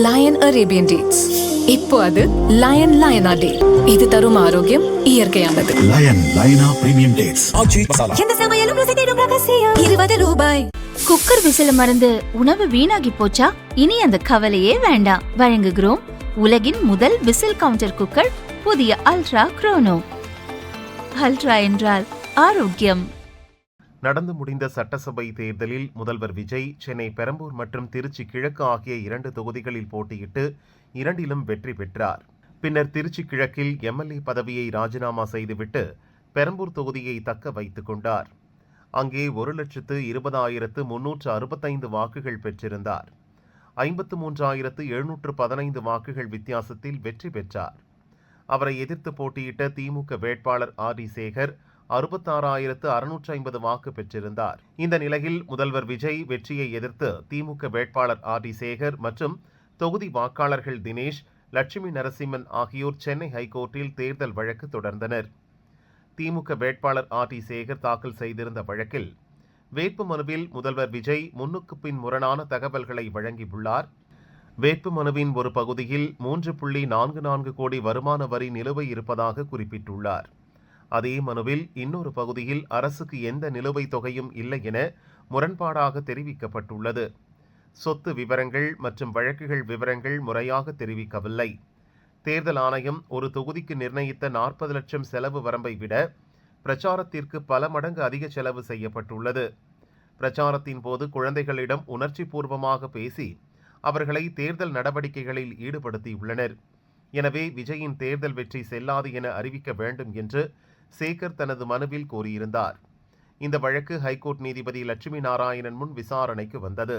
Line Arabian dates. இப்போ அது line லயனா டே. இது தரும் ஆரோக்கியம் இயற்கையானது. லயன் லயனா பிரீமியம் டேட்ஸ். எந்த சமையலும் ருசி தேடும் ரகசியம். ₹20. குக்கர் விசில மறந்து உணவு வீணாகி போச்சா? இனி அந்த கவலையே வேண்டாம். வழங்குகிறோம் உலகின் முதல் விசில் கவுண்டர் குக்கர், புதிய அல்ட்ரா குரோனோ. அல்ட்ரா என்றால் ஆரோக்கியம். நடந்து முடிந்த சட்டசபை தேர்தலில் முதல்வர் விஜய் சென்னை பெரம்பூர் மற்றும் திருச்சி கிழக்கு ஆகிய 2 தொகுதிகளில் போட்டியிட்டு 2லும் வெற்றி பெற்றார். பின்னர் திருச்சி கிழக்கில் எம்எல்ஏ பதவியை ராஜினாமா செய்துவிட்டு பெரம்பூர் தொகுதியை தக்க வைத்துக் கொண்டார். அங்கே 1,20,365 வாக்குகள் பெற்றிருந்தார். 53,715 வாக்குகள் வித்தியாசத்தில் வெற்றி பெற்றார். அவரை எதிர்த்து போட்டியிட்ட திமுக வேட்பாளர் ஆர்.டி. சேகர் 66,650 வாக்கு பெற்றிருந்தார். இந்த நிலையில் முதல்வர் விஜய் வெற்றியை எதிர்த்து திமுக வேட்பாளர் ஆர்.டி. சேகர் மற்றும் தொகுதி வாக்காளர்கள் தினேஷ், லட்சுமி நரசிம்மன் ஆகியோர் சென்னை ஹைகோர்ட்டில் தேர்தல் வழக்கு தொடர்ந்தனர். திமுக வேட்பாளர் ஆர்.டி. சேகர் தாக்கல் செய்திருந்த வழக்கில் வேட்புமனுவில் முதல்வர் விஜய் முன்னுக்கு பின் முரணான தகவல்களை வழங்கியுள்ளார். வேட்புமனுவின் ஒரு பகுதியில் 3.44 கோடி வருமான வரி நிலுவை இருப்பதாக குறிப்பிட்டுள்ளார். அதே மனுவில் இன்னொரு பகுதியில் அரசுக்கு எந்த நிலுவைத் தொகையும் இல்லை என முரண்பாடாக தெரிவிக்கப்பட்டுள்ளது. சொத்து விவரங்கள் மற்றும் வழக்குகள் விவரங்கள் முறையாக தெரிவிக்கவில்லை. தேர்தல் ஆணையம் ஒரு தொகுதிக்கு நிர்ணயித்த 40 லட்சம் செலவு வரம்பை விட பிரச்சாரத்திற்கு பல மடங்கு அதிக செலவு செய்யப்பட்டுள்ளது. பிரச்சாரத்தின் போது குழந்தைகளிடம் உணர்ச்சி பூர்வமாக பேசி அவர்களை தேர்தல் நடவடிக்கைகளில் ஈடுபடுத்தியுள்ளனர். எனவே விஜயின் தேர்தல் வெற்றி செல்லாது என அறிவிக்க வேண்டும் என்று சேகர் தனது மனுவில் கோரியிருந்தார். இந்த வழக்கு ஹைகோர்ட் நீதிபதி லட்சுமி நாராயணன் முன் விசாரணைக்கு வந்தது.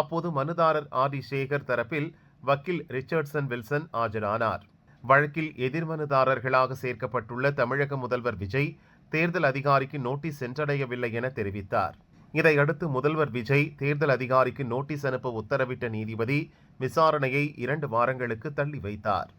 அப்போது மனுதாரர் ஆர்.டி. சேகர் தரப்பில் வக்கீல் ரிச்சர்ட்சன் வில்சன் ஆஜரானார். வழக்கில் எதிர்மனுதாரர்களாக சேர்க்கப்பட்டுள்ள தமிழக முதல்வர் விஜய் தேர்தல் அதிகாரிக்கு நோட்டீஸ் சென்றடையவில்லை என தெரிவித்தார். இதையடுத்து முதல்வர் விஜய் தேர்தல் அதிகாரிக்கு நோட்டீஸ் அனுப்ப உத்தரவிட்ட நீதிபதி விசாரணையை 2 வாரங்களுக்கு தள்ளி வைத்தார்.